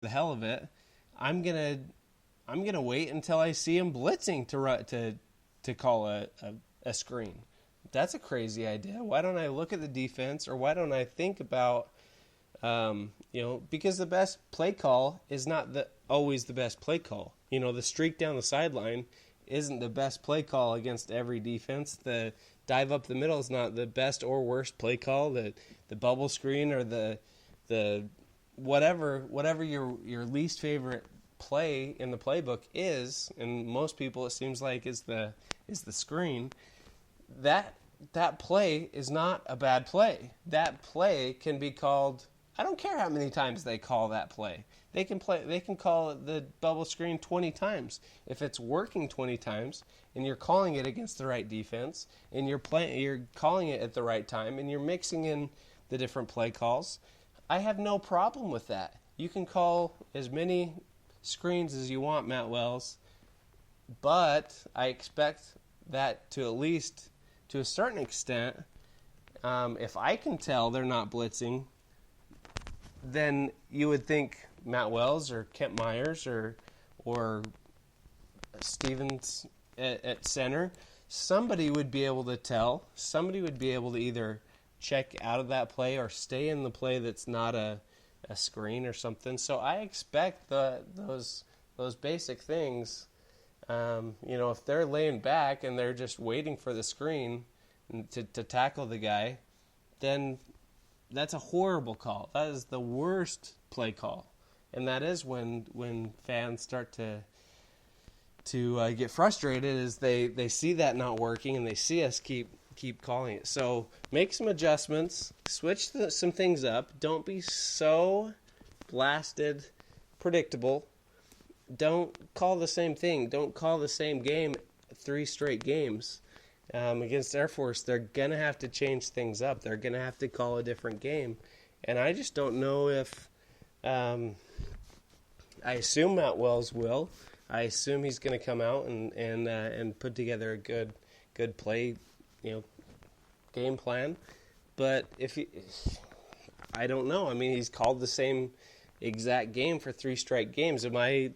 the hell of it, I'm gonna wait until I see him blitzing to call a screen. That's a crazy idea. Why don't I look at the defense, or why don't I think about because the best play call is not always the best play call. The streak down the sideline isn't the best play call against every defense. The dive up the middle is not the best or worst play call. The bubble screen or the whatever your least favorite play in the playbook is, and most people it seems like is the screen. That play is not a bad play. That play can be called. I don't care how many times they call that play. They can call it the bubble screen 20 times. If it's working 20 times and you're calling it against the right defense and you're calling it at the right time and you're mixing in the different play calls, I have no problem with that. You can call as many screens as you want, Matt Wells, but I expect that to at least to a certain extent, if I can tell they're not blitzing, then you would think Matt Wells or Kent Myers or Stevens at center, somebody would be able to tell. Somebody would be able to either check out of that play or stay in the play that's not a screen or something. So I expect those basic things. If they're laying back and they're just waiting for the screen to tackle the guy, then that's a horrible call. That is the worst play call, and that is when fans start to get frustrated as they see that not working and they see us keep calling it. So make some adjustments, switch some things up. Don't be so blasted predictable. Don't call the same thing. Don't call the same game 3 straight games. Against Air Force, they're going to have to change things up. They're going to have to call a different game. And I just don't know if I assume Matt Wells will. I assume he's going to come out and put together a good play, game plan. But I don't know. I mean, he's called the same exact game for 3 straight games. Am I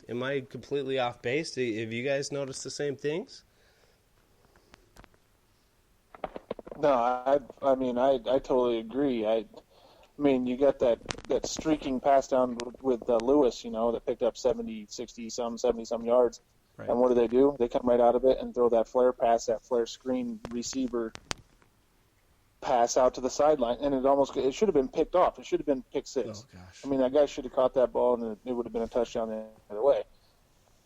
completely off base? Have you guys noticed the same things? No, I totally agree. I mean, you got that streaking pass down with Lewis, that picked up 70 some yards. Right. And what do? They come right out of it and throw that flare pass, that flare screen receiver pass out to the sideline, and it should have been picked off. It should have been pick 6. Oh, gosh. I mean, that guy should have caught that ball, and it would have been a touchdown the other way.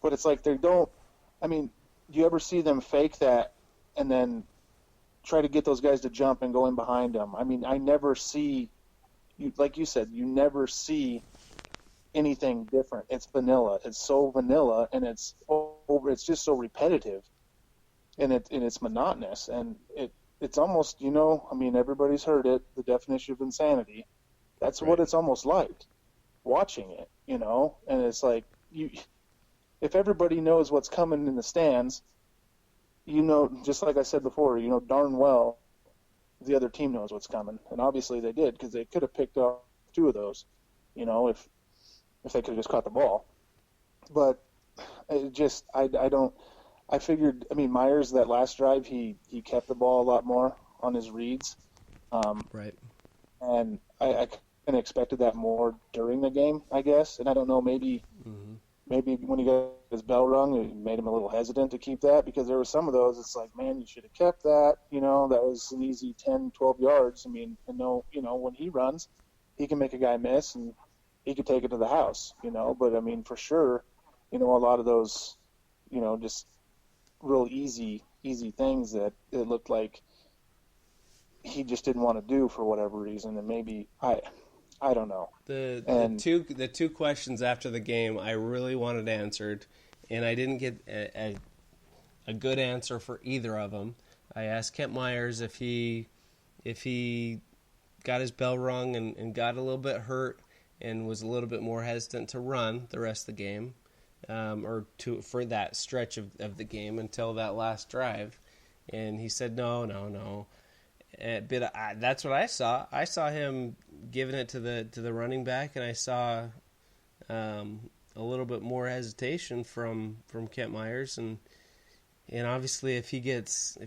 But it's like they don't – I mean, do you ever see them fake that and then try to get those guys to jump and go in behind them? I mean, I never see – like you said, you never see anything different. It's vanilla. It's so vanilla, and it's just so repetitive, and it's monotonous, and it's almost, I mean, everybody's heard it, the definition of insanity. That's right. What it's almost like, watching it, and it's like, if everybody knows what's coming in the stands, just like I said before, darn well the other team knows what's coming. And obviously they did, because they could have picked up 2 of those, if they could have just caught the ball. But it just, I figured, I mean, Myers, that last drive, he kept the ball a lot more on his reads. Right. And I kind of expected that more during the game, I guess. And I don't know, maybe when he got his bell rung, it made him a little hesitant to keep that, because there were some of those, it's like, man, you should have kept that. That was an easy 10, 12 yards. I mean, when he runs, he can make a guy miss, and he could take it to the house, But, I mean, for sure, a lot of those, just real easy things that it looked like he just didn't want to do for whatever reason, and maybe I don't know. The two questions after the game I really wanted answered, and I didn't get a good answer for either of them. I asked Kent Myers if he got his bell rung and got a little bit hurt and was a little bit more hesitant to run the rest of the game. For that stretch of the game until that last drive, and he said no. But that's what I saw. I saw him giving it to the running back, and I saw a little bit more hesitation from Kent Myers, and obviously if he gets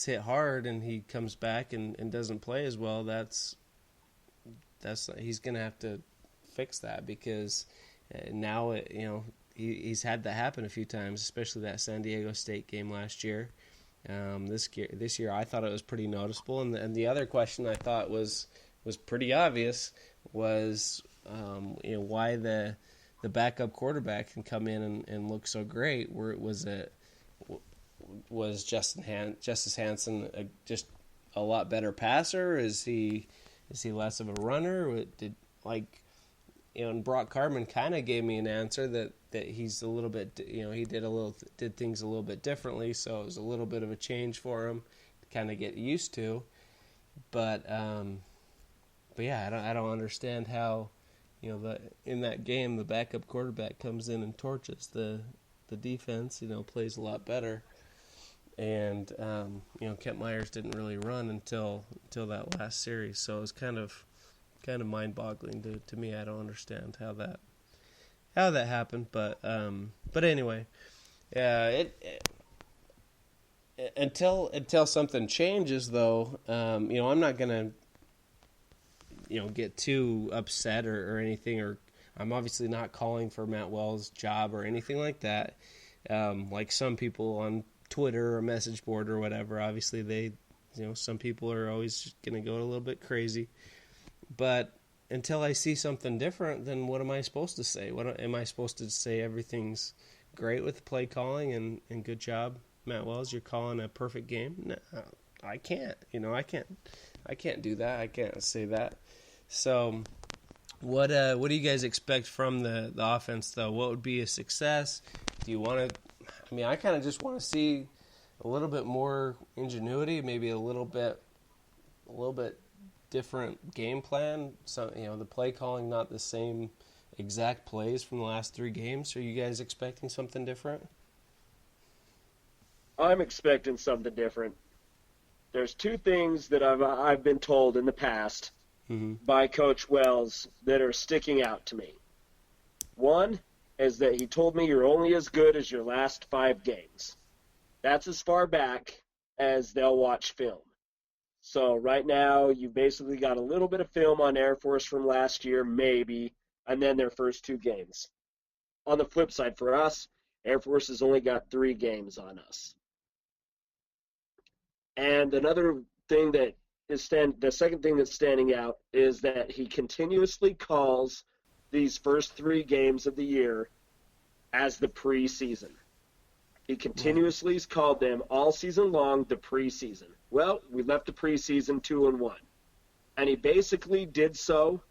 hit hard and he comes back and doesn't play as well, that's he's going to have to fix that, because now he's had that happen a few times, especially that San Diego State game last year. This year I thought it was pretty noticeable, and the other question I thought was pretty obvious was why the backup quarterback can come in and look so great. Was Justice Hansen just a lot better passer? Is he less of a runner? And Brock Carman kind of gave me an answer that he's a little bit, he did things a little bit differently, so it was a little bit of a change for him to kind of get used to. But yeah, I don't understand how in that game the backup quarterback comes in and torches the defense, plays a lot better. And Kent Myers didn't really run until that last series, so it was kind of mind-boggling to me. I don't understand how that happened, but anyway, until something changes, though, I'm not gonna get too upset or anything, or I'm obviously not calling for Matt Wells' job or anything like that. Like some people on Twitter or message board or whatever, obviously they, some people are always just gonna go a little bit crazy. But until I see something different, then what am I supposed to say? What am I supposed to say? Everything's great with the play calling and good job, Matt Wells. You're calling a perfect game. No, I can't. I can't do that. I can't say that. So, what do you guys expect from the offense, though? What would be a success? Do you want to? I mean, I kind of just want to see a little bit more ingenuity, maybe a little bit different game plan. So, the play calling, not the same exact plays from the last 3 games. Are you guys expecting something different? I'm expecting something different. There's 2 things that I've been told in the past by Coach Wells that are sticking out to me. One is that he told me you're only as good as your last 5 games. That's as far back as they'll watch film. So right now, you basically got a little bit of film on Air Force from last year, maybe, and then their first 2 games. On the flip side, for us, Air Force has only got 3 games on us. And another thing that is the second thing that's standing out is that he continuously calls these first 3 games of the year as the preseason. He continuously has called them all season long the preseason. Well, we left the preseason 2-1. And he basically did so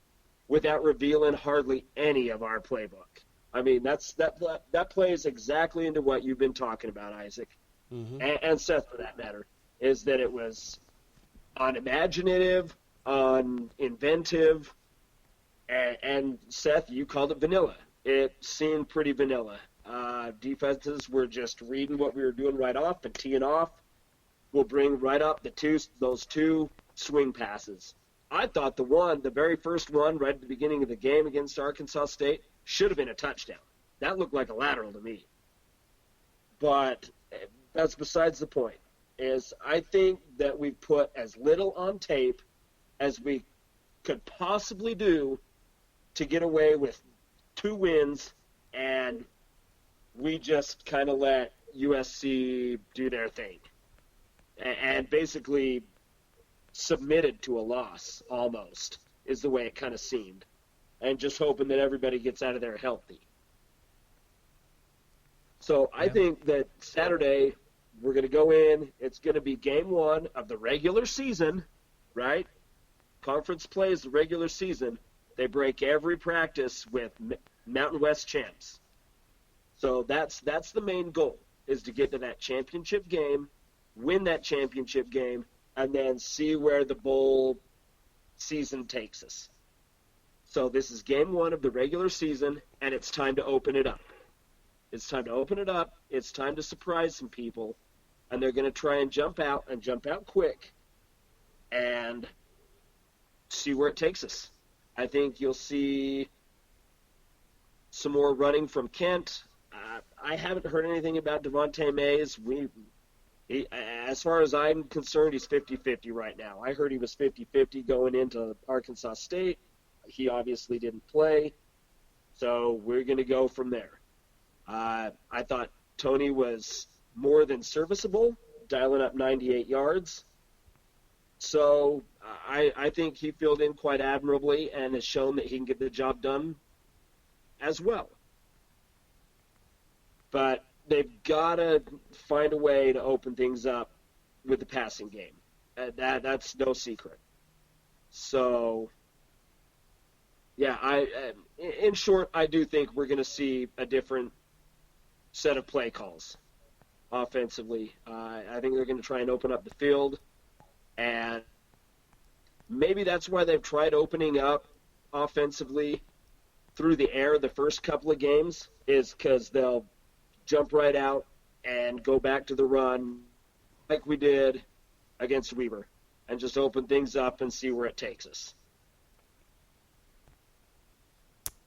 without revealing hardly any of our playbook. I mean, that plays exactly into what you've been talking about, Isaac, and Seth, for that matter, is that it was unimaginative, uninventive, and Seth, you called it vanilla. It seemed pretty vanilla. Defenses were just reading what we were doing right off and teeing off. We'll bring right up those 2 swing passes. I thought the very first one right at the beginning of the game against Arkansas State should have been a touchdown. That looked like a lateral to me. But that's besides the point. I think that we've put as little on tape as we could possibly do to get away with 2 wins, and we just kind of let USC do their thing and basically submitted to a loss almost is the way it kind of seemed, and just hoping that everybody gets out of there healthy. So I think that Saturday we're going to go in. It's going to be game 1 of the regular season, right? Conference play is the regular season. They break every practice with Mountain West champs. So that's the main goal, is to get to that championship game, win that championship game, and then see where the bowl season takes us. So this is game 1 of the regular season, and it's time to open it up. It's time to open it up. It's time to surprise some people, and they're going to try and jump out quick and see where it takes us. I think you'll see some more running from Kent. I haven't heard anything about Devontae Mays. As far as I'm concerned, he's 50-50 right now. I heard he was 50-50 going into Arkansas State. He obviously didn't play, so we're going to go from there. I thought Tony was more than serviceable, dialing up 98 yards. So I think he filled in quite admirably and has shown that he can get the job done as well. But they've got to find a way to open things up with the passing game. That's no secret. So, yeah, in short, I do think we're going to see a different set of play calls offensively. I think they're going to try and open up the field, and maybe that's why they've tried opening up offensively through the air the first couple of games, is because they'll jump right out and go back to the run like we did against Weber and just open things up and see where it takes us.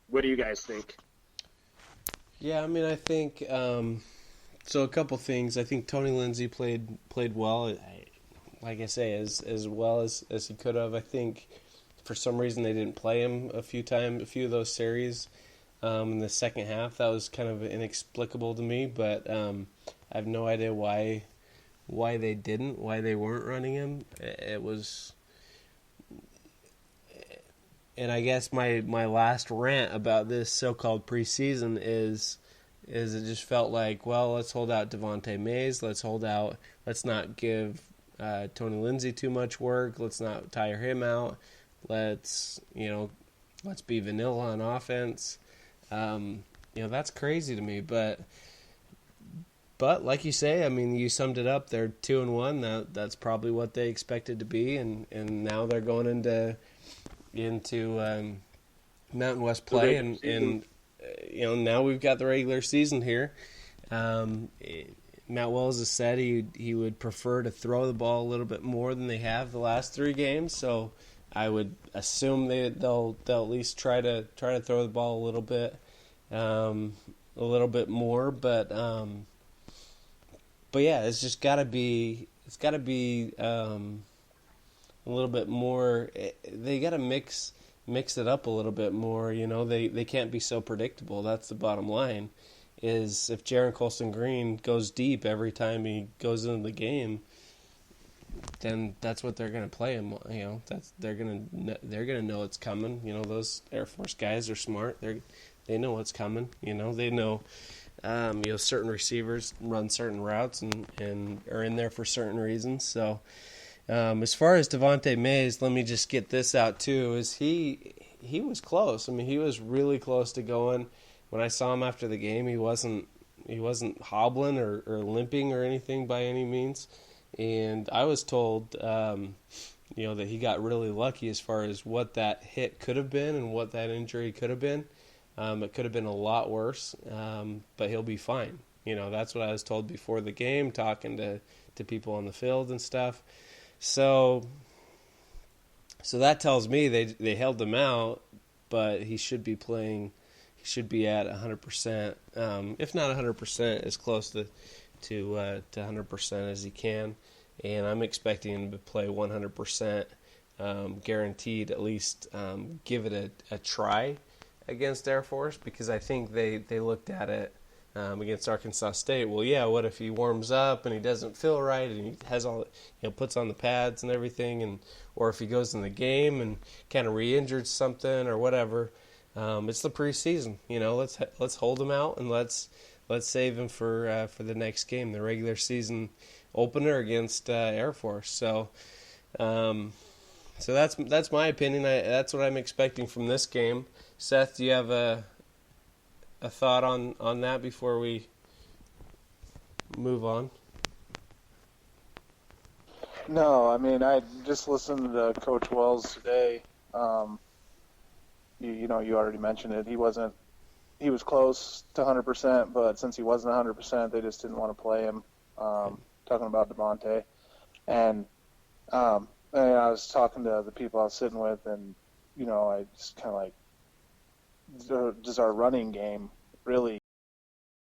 What do you guys think? Yeah, I mean, I think so. A couple things. I think Tony Lindsay played well. Like I say, as well as he could have. I think for some reason they didn't play him a few of those series in the second half. That was kind of inexplicable to me, but I have no idea why they didn't, why they weren't running him. It was, and I guess my last rant about this so-called preseason is it just felt like, well, let's hold out Devontae Mays, let's not give Tony Lindsay too much work, let's not tire him out, let's be vanilla on offense. That's crazy to me, but like you say, I mean, you summed it up. They're 2-1. That's probably what they expected to be, and now they're going into Mountain West play, and now we've got the regular season here. Matt Wells has said he would prefer to throw the ball a little bit more than they have the last 3 games, so I would assume they'll at least try to throw the ball a little bit more, but yeah, it's just got to be a little bit more. They got to mix it up a little bit more. They can't be so predictable. That's the bottom line. Is if Jaron Colson Green goes deep every time he goes into the game, then that's what they're going to play him. They're going to know it's coming. Those Air Force guys are smart. They know what's coming. They know. Certain receivers run certain routes and are in there for certain reasons. So, as far as Devontae Mays, let me just get this out too. Is he was close. I mean, he was really close to going. When I saw him after the game, he wasn't hobbling or limping or anything by any means. And I was told, that he got really lucky as far as what that hit could have been and what that injury could have been. It could have been a lot worse, but he'll be fine. That's what I was told before the game, talking to people on the field and stuff. So that tells me they held him out, but he should be playing. He should be at 100%, if not 100%, as close to 100% as he can. And I'm expecting him to play 100%, guaranteed. At least give it a try against Air Force, because I think they looked at it against Arkansas State. Well, yeah, what if he warms up and he doesn't feel right and he has all, puts on the pads and everything, or if he goes in the game and kind of re-injured something or whatever. It's the preseason, let's hold him out and let's save him for the next game, the regular season opener against Air Force. So that's my opinion. That's what I'm expecting from this game. Seth, do you have a thought on that before we move on? No, I mean, I just listened to Coach Wells today. You already mentioned it. He was close to 100%, but since he wasn't 100%, they just didn't want to play him. Talking about Devontae. And I was talking to the people I was sitting with, and, I just kind of does our running game really